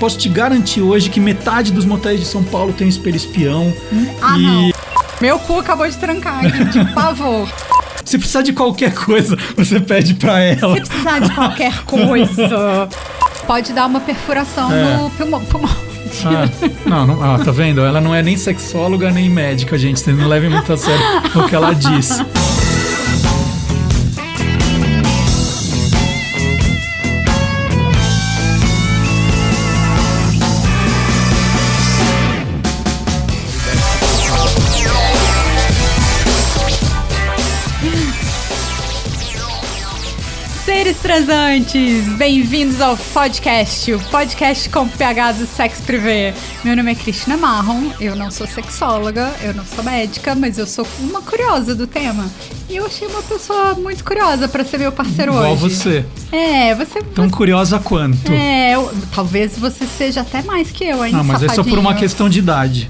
posso te garantir hoje que metade dos motéis de São Paulo tem espelho espião. Não. Meu cu acabou de trancar, de pavor. Se precisar de qualquer coisa, você pede pra ela. Se precisar de qualquer coisa, pode dar uma perfuração no pulmão. Não, tá vendo? Ela não é nem sexóloga nem médica, gente. Vocês não levem muito a sério o que ela diz. Seres transantes, bem-vindos ao podcast, o podcast com PH do Sexo Privé. Meu nome é Cristina Marron, eu não sou sexóloga, eu não sou médica, mas eu sou uma curiosa do tema. E eu achei uma pessoa muito curiosa pra ser meu parceiro Igual hoje. você. Você... Tão curiosa quanto. Talvez você seja até mais que eu, hein, mas é só por uma questão de idade.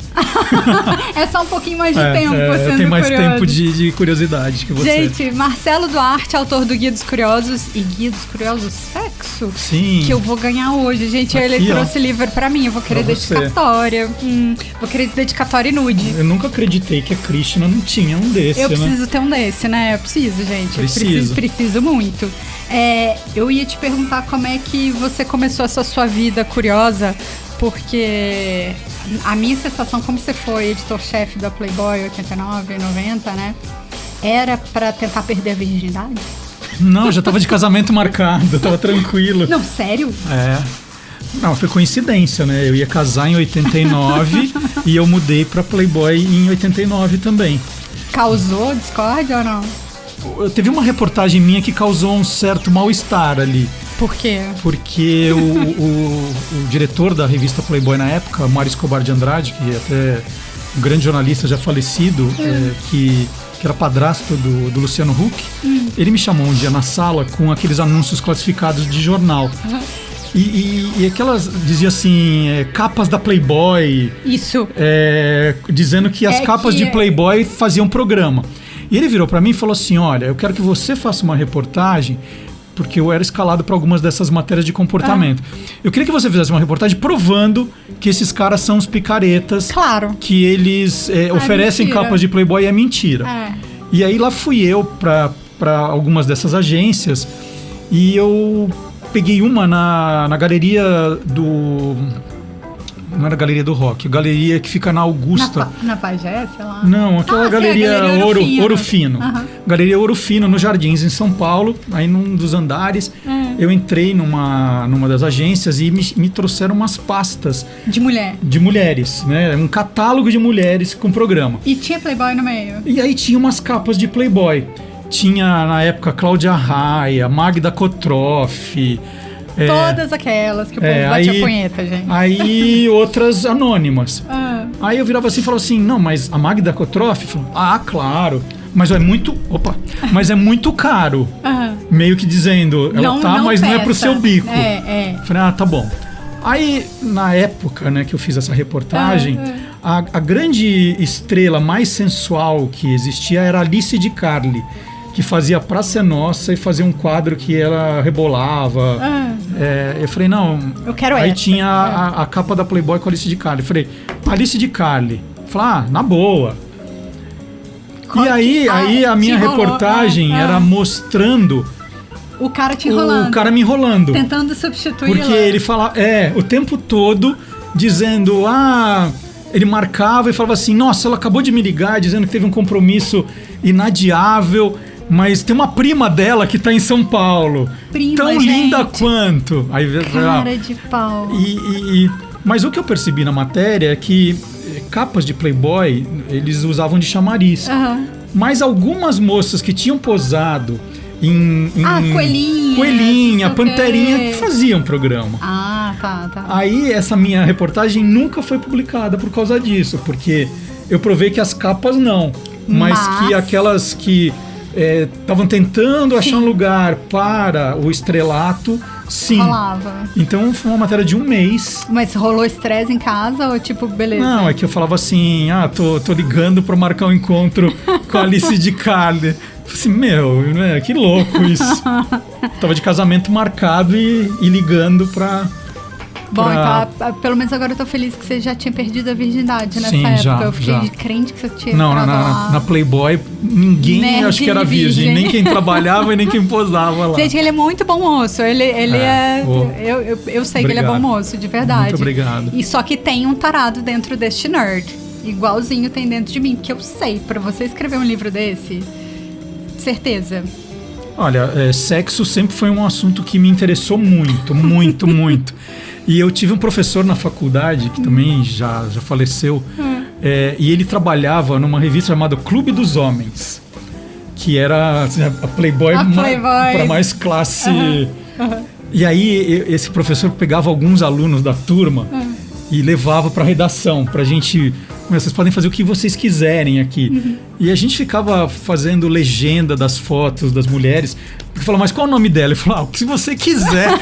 É só um pouquinho mais de tempo sendo eu tenho mais curioso. tempo de curiosidade que você. Gente, Marcelo Duarte, autor do Guia dos Curiosos e Guia dos Curiosos Sexo. Sim. Que eu vou ganhar hoje, gente. Aqui, ele trouxe livro pra mim, eu vou querer dedicatória. Vou querer dedicatória e nude. Eu nunca acreditei que a Cristina não tinha um desse, Eu preciso ter um desse, né? Eu preciso, gente. Preciso muito. Eu ia te perguntar como é que você começou essa sua vida curiosa, porque a minha sensação, como você foi editor-chefe da Playboy 89, 90, né? Era pra tentar perder a virgindade? Não, já tava de casamento marcado, tava tranquilo. Não, sério? Não, foi coincidência, né? Eu ia casar em 89 e eu mudei pra Playboy em 89 também. Causou discórdia ou não? Teve uma reportagem minha que causou um certo mal-estar ali. Por quê? Porque o diretor da revista Playboy na época, Mário Escobar de Andrade, que é até um grande jornalista já falecido, que era padrasto do Luciano Huck, ele me chamou um dia na sala com aqueles anúncios classificados de jornal. E aquelas, dizia assim, capas da Playboy. Isso. Dizendo que as capas de Playboy faziam programa. E ele virou pra mim e falou assim, olha, eu quero que você faça uma reportagem, porque eu era escalado para algumas dessas matérias de comportamento. Eu queria que você fizesse uma reportagem provando que esses caras são os picaretas. Claro. Que eles oferecem mentira. Capas de Playboy e é mentira. E aí lá fui eu para algumas dessas agências e eu peguei uma na galeria do... Não era a Galeria do Rock, a galeria que fica na Augusta. Na Pajé, sei lá. Não, aquela galeria Ouro Fino. Galeria Ouro Fino, nos Jardins, em São Paulo, aí num dos andares. Eu entrei numa das agências e me trouxeram umas pastas. De mulher. De mulheres, né? Um catálogo de mulheres com programa. E tinha Playboy no meio. E aí tinha umas capas de Playboy. Tinha, na época, Cláudia Raia, Magda Kotroff... Todas aquelas que o povo bate a punheta, gente. Aí outras anônimas. Aí eu virava assim e falava assim, não, mas a Magda Kotroff? Falou, claro. Mas é muito... Mas é muito caro. Meio que dizendo, mas não é pro seu bico. Falei, tá bom. Aí, na época, né, que eu fiz essa reportagem, a grande estrela mais sensual que existia era a Alice de Carli, que fazia Praça é Nossa e fazia um quadro que ela rebolava. Eu falei, não... Eu quero aí essa. Tinha a capa da Playboy com a Alice de Carli. Eu falei, Alice de Carli. Eu falei, na boa. E aí a minha reportagem era mostrando... O cara te enrolando. O cara me enrolando. Tentando substituir. Porque ele falava... o tempo todo dizendo... Ele marcava e falava assim, nossa, ela acabou de me ligar dizendo que teve um compromisso inadiável... Mas tem uma prima dela que tá em São Paulo. Tão linda quanto. Aí, cara de pau. Mas o que eu percebi na matéria é que capas de Playboy, eles usavam de chamariz. Mas algumas moças que tinham posado em Coelhinha, Panterinha, que faziam programa. Tá. Aí essa minha reportagem nunca foi publicada por causa disso. Porque eu provei que as capas não. Mas que aquelas que... estavam tentando achar um lugar para o estrelato, sim. Rolava. Então foi uma matéria de um mês. Mas rolou estresse em casa ou tipo, beleza? Não, é que eu falava assim, tô ligando para marcar um encontro com a Alice de Carli. Assim, que louco isso. Tava de casamento marcado e ligando pra Bom, então, pelo menos agora eu tô feliz que você já tinha perdido a virgindade nessa época. Eu fiquei crente que você tinha. Não, na Playboy, ninguém acho que era virgem. Nem quem trabalhava e nem quem posava lá. Gente, ele é muito bom moço. Ele é. Eu sei que ele é bom moço, de verdade. Muito obrigado. E só que tem um tarado dentro deste nerd. Igualzinho tem dentro de mim. Que eu sei, pra você escrever um livro desse, certeza. Olha, sexo sempre foi um assunto que me interessou muito, muito, muito. E eu tive um professor na faculdade, que também já faleceu, e ele trabalhava numa revista chamada Clube dos Homens, que era assim, a Playboy para mais classe. E aí esse professor pegava alguns alunos da turma e levava para a redação, para a gente... Vocês podem fazer o que vocês quiserem aqui. E a gente ficava fazendo legenda das fotos das mulheres. Porque falava, mas qual é o nome dela? Eu falava, o que você quiser.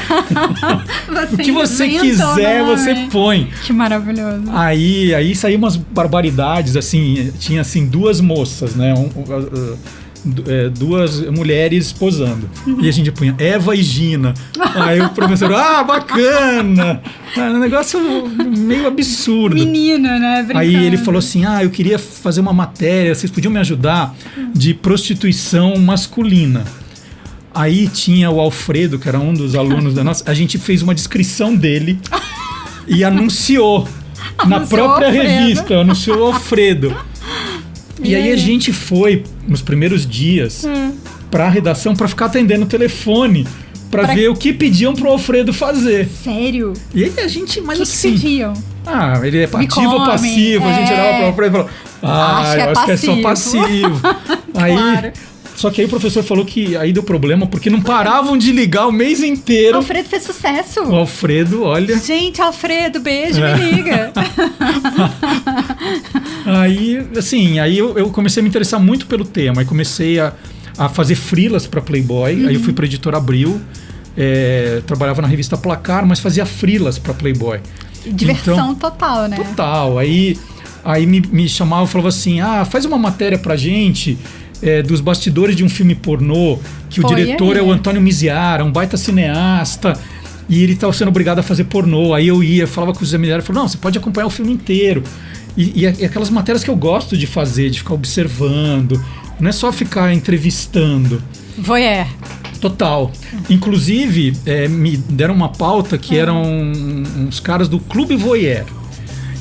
O que você quiser, você põe. Que maravilhoso. Aí saíam umas barbaridades, assim. Tinha, assim, duas moças, né? Duas mulheres posando. E a gente punha Eva e Gina. Aí o professor, bacana! Um negócio meio absurdo. Menino, né? Brincando. Aí ele falou assim, eu queria fazer uma matéria, vocês podiam me ajudar, de prostituição masculina. Aí tinha o Alfredo, que era um dos alunos da nossa, a gente fez uma descrição dele e anunciou na própria revista, anunciou o Alfredo. E aí a gente foi, nos primeiros dias, pra redação pra ficar atendendo o telefone, pra ver o que pediam pro Alfredo fazer. Sério? E aí a gente, mas que assim... que pediam? Ele é ativo ou passivo? A gente olhava pro Alfredo e falou, eu acho que é só passivo. Claro. Só que aí o professor falou que aí deu problema, porque não paravam de ligar o mês inteiro. Alfredo fez sucesso. O Alfredo, olha... Gente, Alfredo, beijo, me liga. Aí, assim, eu comecei a me interessar muito pelo tema. Aí comecei a fazer freelas para Playboy. Aí eu fui para Editora Abril. Trabalhava na revista Placar, mas fazia freelas para Playboy. Diversão total, né? Total. Aí me chamava e falava assim, faz uma matéria pra gente... dos bastidores de um filme pornô, que o diretor é o Antônio Miziara, um baita cineasta, e ele estava sendo obrigado a fazer pornô. Aí eu falava com o Zé Miziara, falou, não, você pode acompanhar o filme inteiro. E aquelas matérias que eu gosto de fazer, de ficar observando, não é só ficar entrevistando. Voyeur. Total. Inclusive, me deram uma pauta que eram uns caras do Clube Voyeur.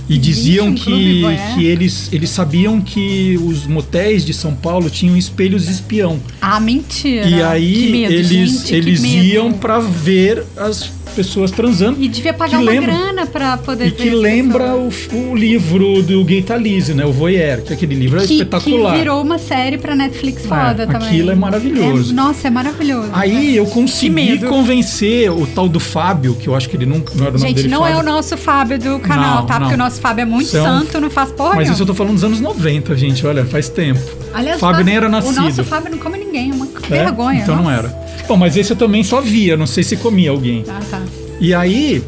E diziam que eles sabiam que os motéis de São Paulo tinham espelhos espião. Mentira. E aí eles iam pra ver as pessoas transando. E devia pagar uma grana pra poder ver. E que lembra o livro do Gay Talese, né? O Voyeur, que aquele livro é espetacular. Que virou uma série pra Netflix foda também. Aquilo é maravilhoso. Nossa, é maravilhoso. Aí eu consegui convencer o tal do Fábio, que eu acho que ele não era o nome dele. Gente, não Fábio. é o nosso Fábio do canal, tá? Porque o nosso Fábio é muito santo, não faz porra. Mas isso eu tô falando dos anos 90, gente. Olha, faz tempo. Aliás, Fábio nem era nascido. O nosso Fábio não come ninguém, é uma vergonha. Então não era. Bom, mas esse eu também só via, não sei se comia alguém. Tá. E aí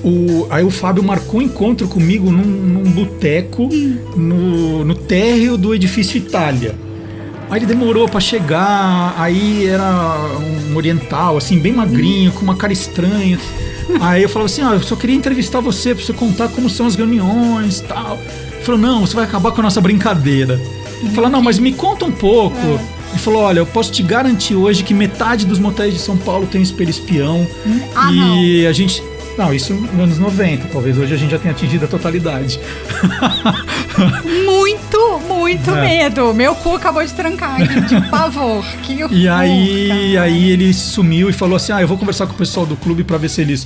o Fábio marcou um encontro comigo num boteco no térreo do Edifício Itália. Aí ele demorou pra chegar, aí era um oriental, assim, bem magrinho, com uma cara estranha. Aí eu falava assim, eu só queria entrevistar você pra você contar como são as reuniões e tal. Ele falou, não, você vai acabar com a nossa brincadeira. Ele falou, não, mas me conta um pouco. Ele falou, olha, eu posso te garantir hoje que metade dos motéis de São Paulo tem espelho espião. E a gente... Não, isso nos anos 90. Talvez hoje a gente já tenha atingido a totalidade. Muito medo. Meu cu acabou de trancar aqui, de pavor. Que horror, e aí ele sumiu e falou assim, eu vou conversar com o pessoal do clube pra ver se eles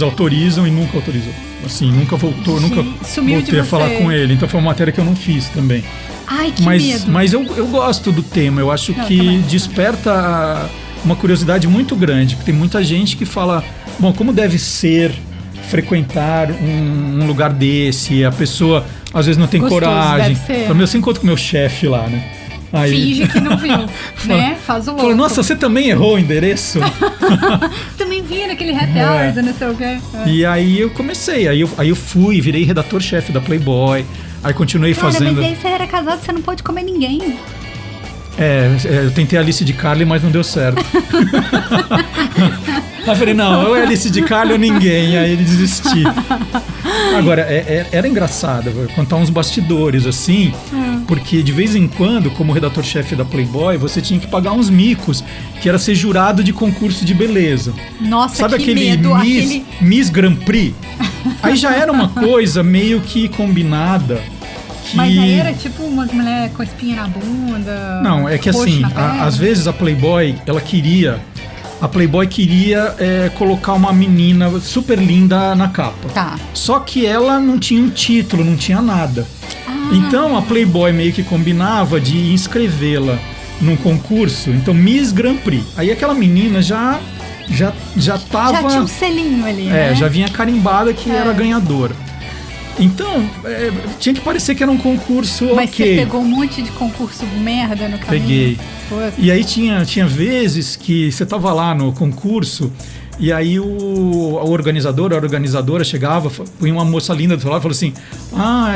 autorizam, e nunca autorizou. Assim, nunca voltou, nunca voltei a falar com ele. Então foi uma matéria que eu não fiz também. Ai, que medo. Mas eu gosto do tema. Eu acho que também desperta uma curiosidade muito grande. Porque tem muita gente que fala, bom, como deve ser frequentar um lugar desse? A pessoa às vezes não tem coragem. Pelo menos eu encontro com o meu chefe lá, né? Aí... Finge que não viu, né? Faz o louco. Falou, nossa, você também errou o endereço? Você também via naquele happy hour, não sei o quê. E aí eu comecei, aí eu fui, virei redator-chefe da Playboy, aí continuei fazendo... Mas aí você era casado, você não pode comer ninguém. Eu tentei a Alice de Carli, mas não deu certo. Aí eu falei, não, ou é Alice de Carli ou ninguém. Aí ele desisti. Agora, era engraçado, vou contar uns bastidores, assim, porque de vez em quando, como redator-chefe da Playboy, você tinha que pagar uns micos, que era ser jurado de concurso de beleza. Nossa, sabe que aquele medo, Miss Grand Prix? Aí já era uma coisa meio que combinada. Mas aí era tipo umas mulheres com espinha na bunda. Não, é que assim, às vezes a Playboy queria colocar uma menina super linda na capa. Tá. Só que ela não tinha um título, não tinha nada. Então a Playboy meio que combinava de inscrevê-la num concurso. Então Miss Grand Prix. Aí aquela menina já tava... Já tinha um selinho ali, né? Já vinha carimbada que era ganhadora. Então, tinha que parecer que era um concurso. Mas você pegou um monte de concurso merda no caminho? Peguei. E aí tinha vezes que você tava lá no concurso e aí a organizadora chegava, punha uma moça linda do seu lado e falou assim: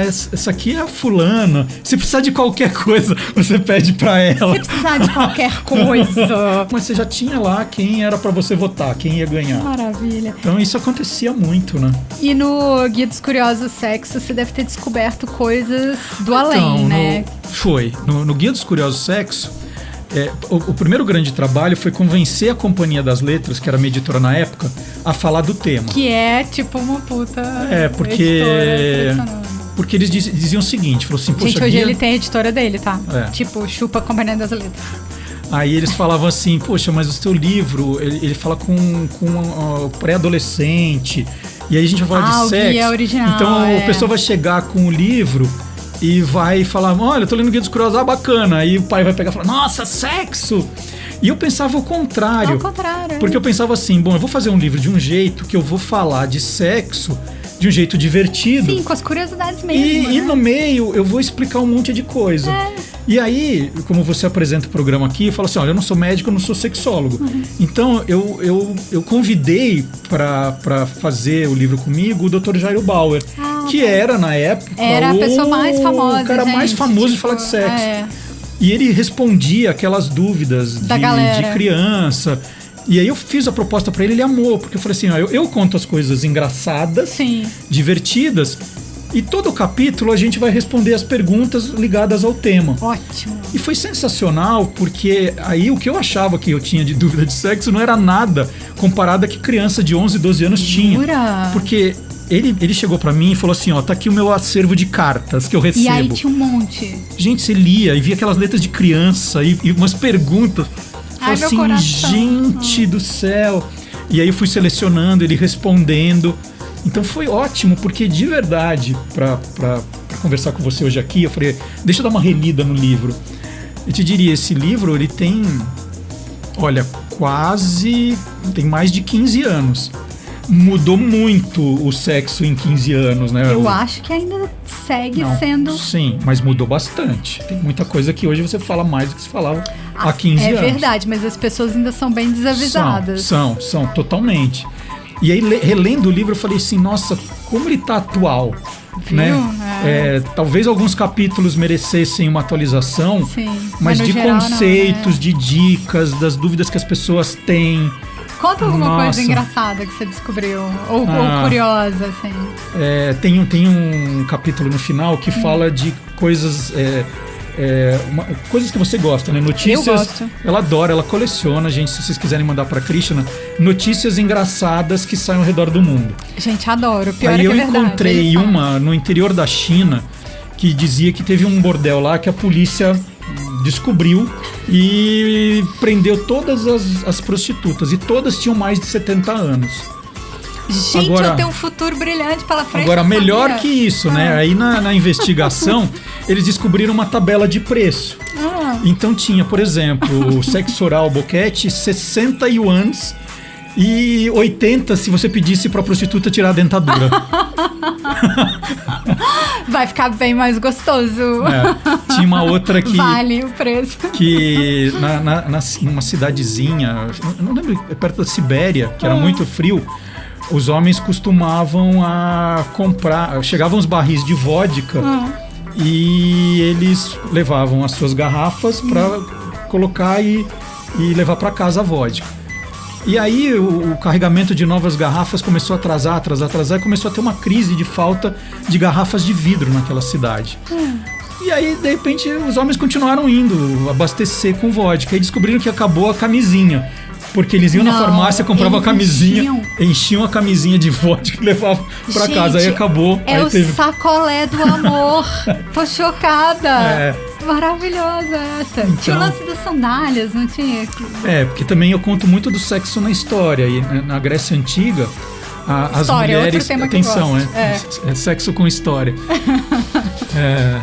essa aqui é a fulana. Se precisar de qualquer coisa, você pede pra ela. Se precisar de qualquer coisa. Mas você já tinha lá quem era pra você votar, quem ia ganhar. Maravilha. Então isso acontecia muito, né? E no Guia dos Curiosos Sexo, você deve ter descoberto coisas do além, né? Foi. No Guia dos Curiosos Sexo, o primeiro grande trabalho foi convencer a Companhia das Letras, que era minha editora na época, a falar do tema. Que é tipo uma puta porque eles diziam o seguinte, falou assim, poxa, gente, hoje ele tem a editora dele, tá? Tipo, chupa a Companhia das Letras. Aí eles falavam assim, poxa, mas o seu livro, ele fala com pré-adolescente, e aí a gente vai falar de sexo. Guia original, então a pessoa vai chegar com o livro e vai falar, olha, eu tô lendo o Guia dos Curiosos, bacana. Aí o pai vai pegar e falar, nossa, sexo! E eu pensava o contrário. Porque eu pensava assim, eu vou fazer um livro de um jeito que eu vou falar de sexo de um jeito divertido. Sim, com as curiosidades mesmo. E no meio eu vou explicar um monte de coisa. E aí, como você apresenta o programa aqui, eu falo assim, olha, eu não sou médico, eu não sou sexólogo. Então, eu convidei para fazer o livro comigo o Dr. Jairo Bauer, que era, na época, a pessoa mais famosa, o cara mais famoso de falar de sexo. E ele respondia aquelas dúvidas de criança. E aí eu fiz a proposta pra ele, ele amou, porque eu falei assim, eu conto as coisas engraçadas, divertidas, e todo o capítulo a gente vai responder as perguntas ligadas ao tema. Ótimo. E foi sensacional, porque aí o que eu achava que eu tinha de dúvida de sexo não era nada comparado a que criança de 11, 12 anos tinha. Porque ele chegou pra mim e falou assim, tá aqui o meu acervo de cartas que eu recebo. E aí tinha um monte. Gente, você lia e via aquelas letras de criança e umas perguntas. Ai, assim, meu coração. Gente do céu. E aí eu fui selecionando, ele respondendo. Então foi ótimo, porque de verdade, pra conversar com você hoje aqui, eu falei, deixa eu dar uma relida no livro. Eu te diria, esse livro, ele tem, tem mais de 15 anos. Mudou muito o sexo em 15 anos, né? Eu acho que ainda segue sendo... Sim, mas mudou bastante. Tem muita coisa que hoje você fala mais do que se falava há 15 anos. É verdade, mas as pessoas ainda são bem desavisadas. São, totalmente. E aí, relendo o livro, eu falei assim, nossa, como ele tá atual. Viu? Né? Talvez alguns capítulos merecessem uma atualização, mas de geral, conceitos, de dicas, das dúvidas que as pessoas têm. Conta alguma coisa engraçada que você descobriu, ou curiosa, assim. Tem um capítulo no final que fala de coisas... coisas que você gosta, né? Notícias. Eu gosto. Ela adora, ela coleciona, gente. Se vocês quiserem mandar pra Krishna, notícias engraçadas que saem ao redor do mundo. Gente, adoro. Pior Aí é que é eu encontrei uma no interior da China que dizia que teve um bordel lá que a polícia descobriu e prendeu todas as prostitutas. E todas tinham mais de 70 anos. Gente, agora, eu tenho um futuro brilhante pela frente. Agora, melhor que isso, né? Aí na investigação, eles descobriram uma tabela de preço. Então tinha, por exemplo, o sexo oral boquete, 60 yuans e 80 se você pedisse pra prostituta tirar a dentadura. Vai ficar bem mais gostoso. Tinha uma outra que... Vale o preço. Que numa cidadezinha, eu não lembro, perto da Sibéria, que era muito frio, os homens costumavam a comprar... Chegavam os barris de vodka e eles levavam as suas garrafas para colocar e levar para casa a vodka. E aí o carregamento de novas garrafas começou a atrasar, e começou a ter uma crise de falta de garrafas de vidro naquela cidade. E aí, de repente, os homens continuaram indo abastecer com vodka e descobriram que acabou a camisinha. Porque eles iam na farmácia, compravam a camisinha, enchiam a camisinha de vodka e levavam pra casa. Aí acabou. É aí o sacolé do amor. Tô chocada. Maravilhosa essa. Então, tinha o lance das sandálias, não tinha? Porque também eu conto muito do sexo na história. E na Grécia Antiga, as mulheres... Outro tema atenção, é sexo com história.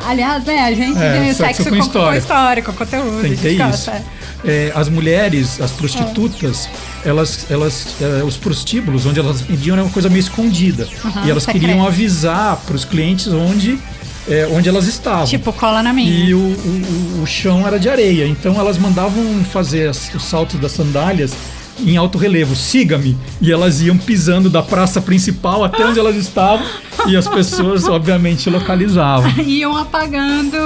Aliás, né, a gente tem sexo com história, com conteúdo. Tem que ter isso. As mulheres, as prostitutas, os prostíbulos, onde elas vendiam, era uma coisa meio escondida. E elas queriam avisar para os clientes onde elas estavam. Tipo, cola na minha. E o chão era de areia. Então elas mandavam fazer os saltos das sandálias em alto relevo, siga-me. E elas iam pisando da praça principal até onde elas estavam. E as pessoas, obviamente, localizavam. Iam apagando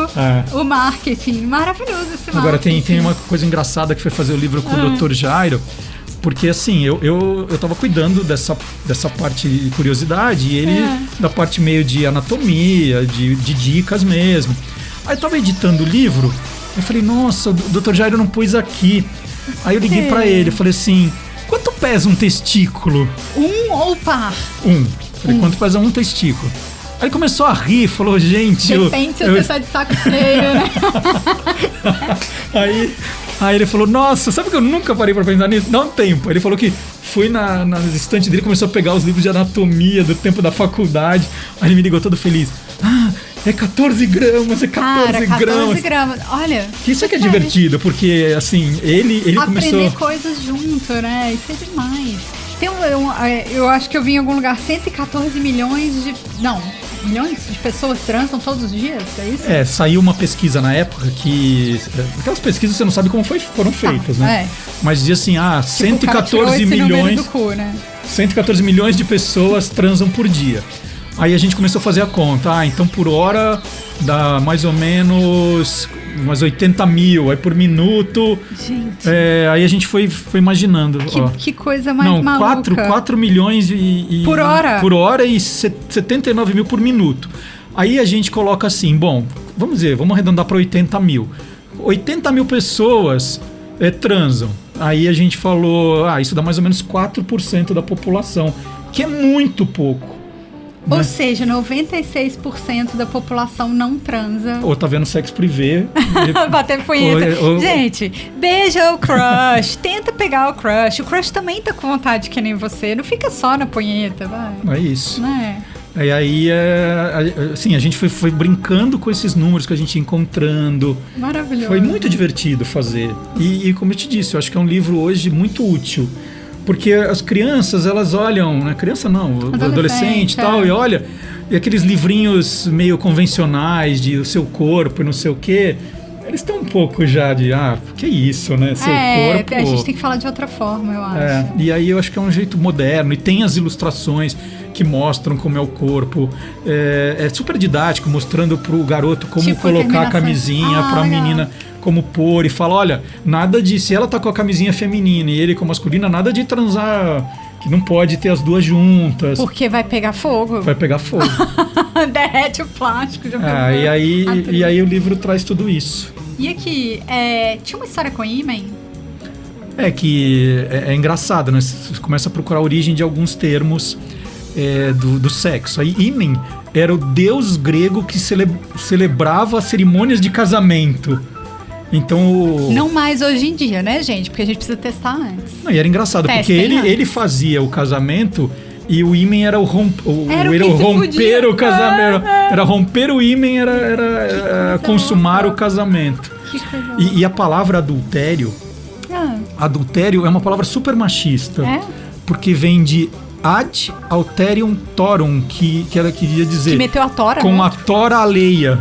o marketing. Maravilhoso esse marketing. Agora, tem uma coisa engraçada que foi fazer o livro com o Dr. Jairo. Porque, assim, eu tava cuidando dessa parte de curiosidade. E ele da parte meio de anatomia, de dicas mesmo. Aí eu tava editando o livro. Eu falei, nossa, o Dr. Jairo não pôs aqui. Aí eu liguei pra ele, falei assim, quanto pesa um testículo? Um ou par? Falei, quanto pesa um testículo? Aí ele começou a rir, falou, gente... Depende se você tá de saco cheio, né? Aí ele falou, nossa, sabe que eu nunca parei pra pensar nisso? Dá um tempo. Ele falou que foi na estante dele, começou a pegar os livros de anatomia do tempo da faculdade. Aí ele me ligou todo feliz. É 14 gramas, 14 gramas. Olha. Isso é que é divertido, porque assim, ele começou... Aprender coisas junto, né? Isso é demais. Eu acho que eu vi em algum lugar 114 milhões de... Não, milhões de pessoas transam todos os dias, é isso? Saiu uma pesquisa na época que... Aquelas pesquisas você não sabe como foram feitas, né? Mas dizia assim, 114 milhões... Do cu, né? 114 milhões de pessoas transam por dia. Aí a gente começou a fazer a conta. Então por hora dá mais ou menos umas 80 mil. Aí por minuto... Gente. Aí a gente foi imaginando. Que coisa mais maluca. 4 milhões por hora? Por hora e 79 mil por minuto. Aí a gente coloca assim, bom, vamos arredondar para 80 mil. 80 mil pessoas transam. Aí a gente falou, isso dá mais ou menos 4% da população, que é muito pouco. Ou seja, 96% da população não transa. Ou tá vendo sexo privê. Bater punheta. Gente, beija o crush. Tenta pegar o crush. O crush também tá com vontade que nem você. Não fica só na punheta, vai. É isso. Né? E aí, assim, a gente foi brincando com esses números que a gente ia encontrando. Maravilhoso. Foi muito divertido fazer. E como eu te disse, eu acho que é um livro hoje muito útil. Porque as crianças, elas olham, né? Criança não, adolescente e tal, e olha, e aqueles livrinhos meio convencionais de o seu corpo e não sei o quê, eles estão um pouco já de, que isso, né? Seu corpo. A gente tem que falar de outra forma, eu acho. E aí eu acho que é um jeito moderno, e tem as ilustrações que mostram como é o corpo. É super didático, mostrando pro garoto como colocar a camisinha, pra menina como pôr, e fala, olha, nada de, se ela tá com a camisinha feminina e ele com a masculina, nada de transar, que não pode ter as duas juntas. Porque vai pegar fogo. Vai pegar fogo. Derrete o plástico. E aí o livro traz tudo isso. E aqui, tinha uma história com ímen? Que é engraçado, né? Você começa a procurar a origem de alguns termos do sexo. Aí ímen era o deus grego que celebrava as cerimônias de casamento. Então, não mais hoje em dia, né, gente? Porque a gente precisa testar antes. Não, e era engraçado, porque ele fazia o casamento e o ímen era romper o casamento. Era romper o ímen, era consumar o casamento. Que coisa. E a palavra adultério, adultério é uma palavra super machista. Porque vem de ad alterium torum, que ela queria dizer... Que meteu a tora, com a tora alheia.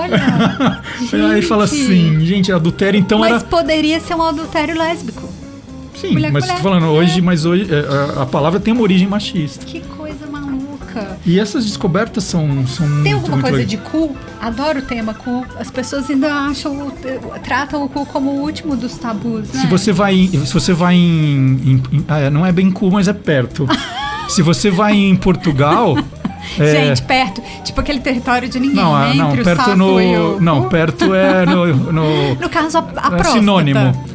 Olha. Aí fala assim, gente, adultério então mas poderia ser um adultério lésbico. Sim, mas tô falando hoje, a palavra tem uma origem machista. Que coisa maluca. louca. E essas descobertas são Tem alguma muito coisa legais. de cu? Adoro o tema cu. As pessoas ainda tratam o cu como o último dos tabus, né? Se você vai não é bem cu, mas é perto. Se você vai em Portugal... Gente, perto. Tipo aquele território de ninguém, né? Não, Entre perto o saco e o... Não, perto é No caso, a próstata. sinônimo.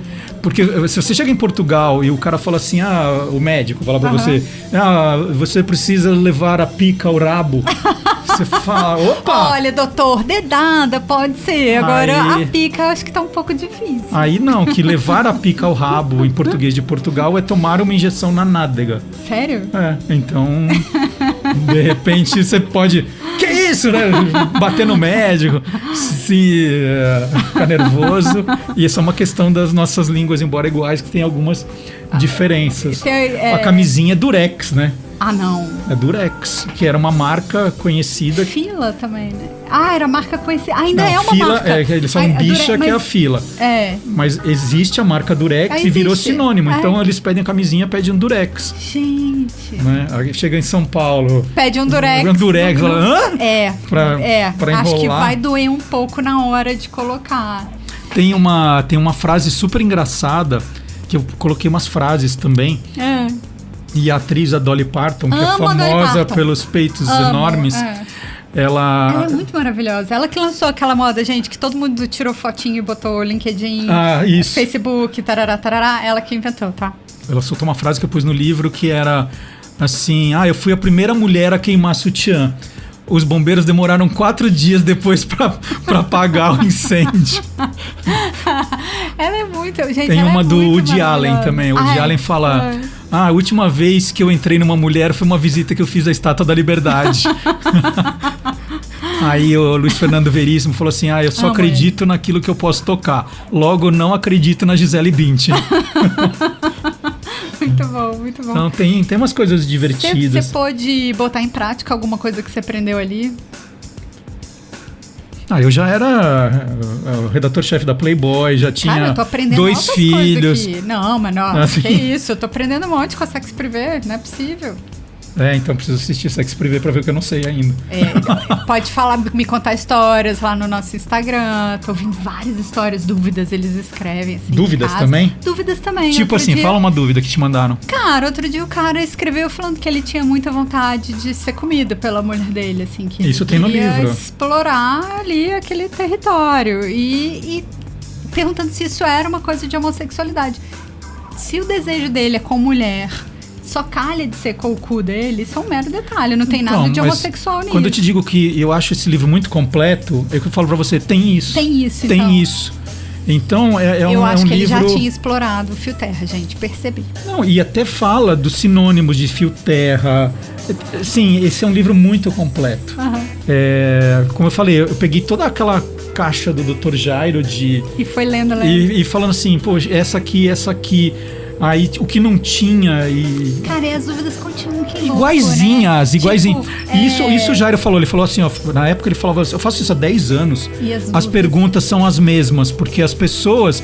Porque se você chega em Portugal e o cara fala assim, o médico fala pra você, você precisa levar a pica ao rabo. Você fala, opa! Olha, doutor, dedada pode ser. Agora, Aí- a pica eu acho que tá um pouco difícil. Aí não, que levar a pica ao rabo em português de Portugal é tomar uma injeção na nádega. Sério? Então, de repente você pode... Que isso, né? Bater no médico, ficar nervoso. E isso é uma questão das nossas línguas, embora iguais, que tem algumas diferenças. A camisinha é Durex, né? Ah, não. É Durex, que era uma marca conhecida. Fila também, né? Ah, era marca conhecida. Ainda Não, é uma fila, marca. eles falam bicha, que é a fila. É. Mas existe a marca Durex e virou Existe. sinônimo. Então eles pedem a camisinha, pedem um Durex. Gente. Né? Aí chega em São Paulo. Pede um Durex. Um Durex, fala, hã? Pra Acho que enrolar. vai doer um pouco na hora de colocar. Tem uma frase super engraçada, que eu coloquei umas frases também. E a atriz, a Dolly Parton, que é Amo a Dolly famosa Parton. pelos peitos Amo, enormes, Ela ela... é muito maravilhosa. Ela que lançou aquela moda, gente, que todo mundo tirou fotinho e botou LinkedIn, isso. Facebook, tarará, tarará. Ela que inventou, tá? Ela soltou uma frase que eu pus no livro que era assim, eu fui a primeira mulher a queimar sutiã. Os bombeiros demoraram 4 dias depois pra apagar o incêndio. Ela é muito... Gente, Tem ela uma é do muito Woody Allen maravilhosa. também. O Woody Allen fala... a última vez que eu entrei numa mulher foi uma visita que eu fiz à Estátua da Liberdade. Aí o Luiz Fernando Veríssimo falou assim, eu só acredito naquilo que eu posso tocar. Logo, não acredito na Gisele Bündchen. Muito bom, muito bom. Então tem umas coisas divertidas. Você pôde botar em prática alguma coisa que você aprendeu ali? Eu já era o redator-chefe da Playboy, já tinha Cara, eu tô aprendendo 2 altas filhos. coisas aqui. Não, mas não, Assim. que isso? Eu tô aprendendo um monte com a Sex Privé, não é possível. Então preciso assistir Sex Privé pra ver o que eu não sei ainda. Pode falar, me contar histórias lá no nosso Instagram. Tô ouvindo várias histórias, dúvidas, eles escrevem. Assim, Dúvidas também? Dúvidas também. Tipo assim, fala uma dúvida que te mandaram. Cara, outro dia o cara escreveu falando que ele tinha muita vontade de ser comido pela mulher dele, assim. Que Isso ele tem no queria livro. explorar ali aquele território. E perguntando se isso era uma coisa de homossexualidade. Se o desejo dele é com mulher... Só calha de ser com o cu dele, isso é um mero detalhe, não tem nada de homossexual nisso. Quando eu te digo que eu acho esse livro muito completo, é que eu falo pra você, tem isso. Tem isso, tem então. isso. Então, eu acho que livro... ele já tinha explorado o fio terra, gente, percebi. Não, e até fala dos sinônimos de fio terra. Sim, esse é um livro muito completo. Como eu falei, eu peguei toda aquela caixa do Dr. Jairo de... E foi lendo. E falando assim, pô, essa aqui... Aí o que não tinha e... Cara, e as dúvidas continuam que iguaizinhas. Tipo, Isso o Jairo falou. Ele falou assim, na época ele falava assim, eu faço isso há 10 anos. E as perguntas são as mesmas, porque as pessoas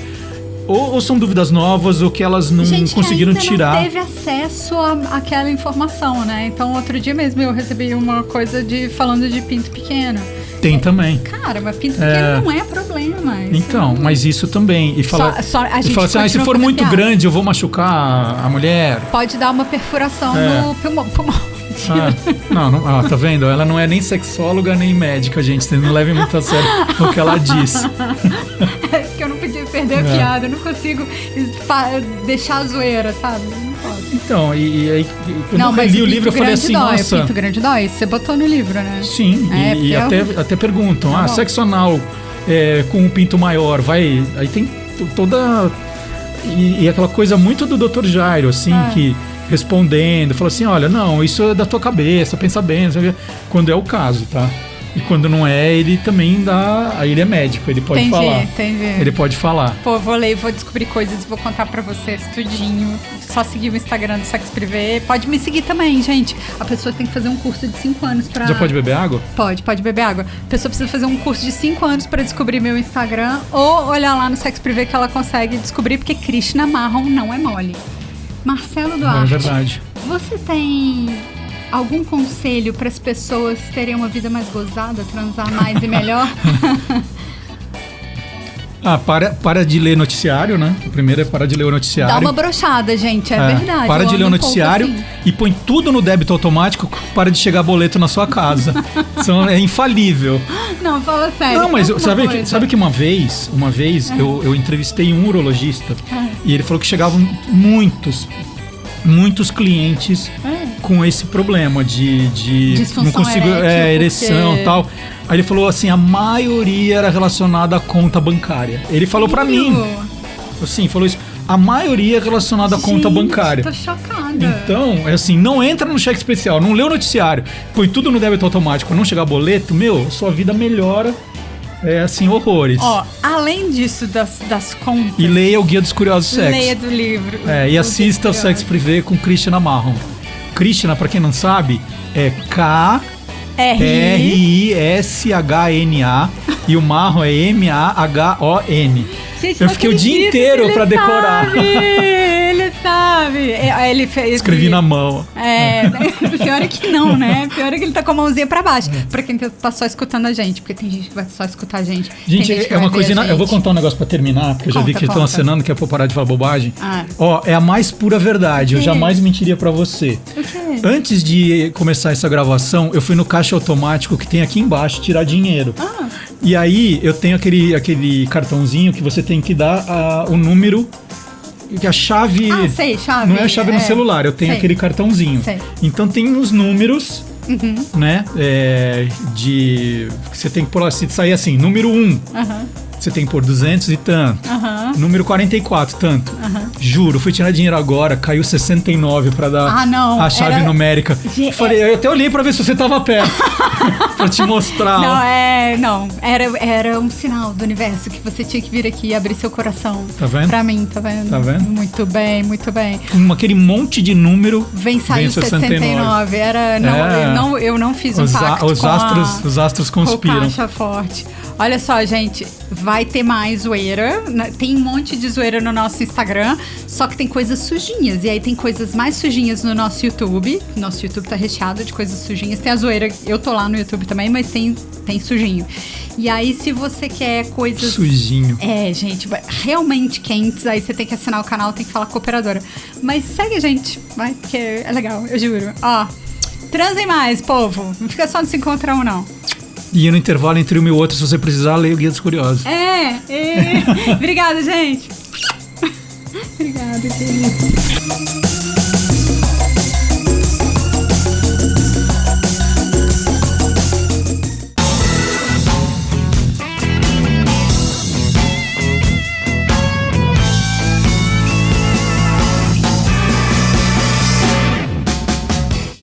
ou são dúvidas novas ou que elas não conseguiram ainda tirar. Não teve acesso àquela informação, né? Então outro dia mesmo eu recebi uma coisa falando de pinto pequeno. Tem também. Cara, mas pinto pequeno não é problema. Então, mas isso também. E fala, a gente fala assim, se for muito grande, eu vou machucar a mulher. Pode dar uma perfuração no pulmão. Tá vendo? Ela não é nem sexóloga nem médica, gente. Vocês não levem muito a sério o que ela disse. É que eu não podia perder a piada, eu não consigo deixar a zoeira, sabe? Não pode. Então, e aí, quando eu li o livro, eu falei assim, nossa... O pinto grande dói, você botou no livro, né? Sim, e até perguntam, sexo anal com um pinto maior, vai... Aí tem toda... E aquela coisa muito do Dr. Jairo, assim, que... respondendo, falou assim, olha, não, isso é da tua cabeça, pensa bem, quando é o caso, tá? E quando não é, ele também dá... Aí ele é médico, ele pode falar. Entendi. Ele pode falar. Pô, vou ler, vou descobrir coisas e vou contar pra vocês tudinho. Só seguir o Instagram do Sex Privé. Pode me seguir também, gente. A pessoa tem que fazer um curso de 5 anos pra... Já pode beber água? Pode beber água. A pessoa precisa fazer um curso de 5 anos pra descobrir meu Instagram ou olhar lá no Sex Privé que ela consegue descobrir, porque Krishna Marron não é mole. Marcelo Duarte. É verdade. Você tem algum conselho para as pessoas terem uma vida mais gozada, transar mais e melhor? Para de ler noticiário, né? O primeiro é parar de ler o noticiário. Dá uma brochada, gente, é verdade. Para de ler o noticiário assim. E põe tudo no débito automático, para de chegar boleto na sua casa. É infalível. Não, fala sério. Não, mas sabe que uma vez eu entrevistei um urologista e ele falou que chegavam muitos clientes com esse problema de não consigo ereção e tal. Aí ele falou assim, a maioria era relacionada à conta bancária. Ele falou pra mim, assim, falou isso, a maioria é relacionada à conta bancária. Tô chocada. Então, é assim, não entra no cheque especial, não lê o noticiário, põe tudo no débito automático, não chegar boleto, sua vida melhora. Assim, horrores. Além disso, das contas... E leia o Guia dos Curiosos Sexo. Leia do livro. E assista o Sex Privé com Christiana Marron. Christiana, pra quem não sabe, é K-R-I-S-H-N-A e o Marron é M-A-H-O-N. Gente, eu fiquei o dia inteiro pra decorar. Ele sabe. Ele fez. Escrevi na mão. Pior é que não, né? Pior é que ele tá com a mãozinha pra baixo. Pra quem tá só escutando a gente. Porque tem gente que vai só escutar a gente. Gente, é uma coisinha. Eu vou contar um negócio pra terminar, porque eu já vi que eles estão acenando, que é pra eu parar de falar bobagem. É a mais pura verdade. Eu jamais mentiria pra você. O quê? Antes de começar essa gravação, eu fui no caixa automático que tem aqui embaixo, tirar dinheiro. E aí eu tenho aquele cartãozinho que você tem que dar o número, que a chave... chave. Não é a chave no celular, eu tenho aquele cartãozinho. Então tem os números, né? Que você tem que pôr assim, sair assim, número 1. Você tem que pôr 200 e tanto. Número 44, tanto. Juro, fui tirar dinheiro agora, caiu 69 pra dar a chave numérica. Eu até olhei pra ver se você tava perto. Pra te mostrar. Não. Era um sinal do universo que você tinha que vir aqui e abrir seu coração. Tá vendo? Pra mim, tá vendo? Tá vendo? Muito bem, muito bem. Com aquele monte de número. Saiu 69. Eu não fiz um pacto os astros conspiram. Com caixa forte. Olha só, gente, vai ter mais zoeira. Tem um monte de zoeira no nosso Instagram, só que tem coisas sujinhas. E aí tem coisas mais sujinhas no nosso YouTube. Nosso YouTube tá recheado de coisas sujinhas. Tem a zoeira, eu tô lá no YouTube também, mas tem sujinho. E aí, se você quer coisas... Sujinho. Gente, realmente quentes, aí você tem que assinar o canal, tem que falar com a operadora. Mas segue a gente, vai, porque é legal, eu juro. Transem mais, povo. Não fica só no Se Encontra Um, não. E no intervalo entre um e o outro, se você precisar, leia o Guia dos Curiosos. Obrigada, gente. Obrigada, querido.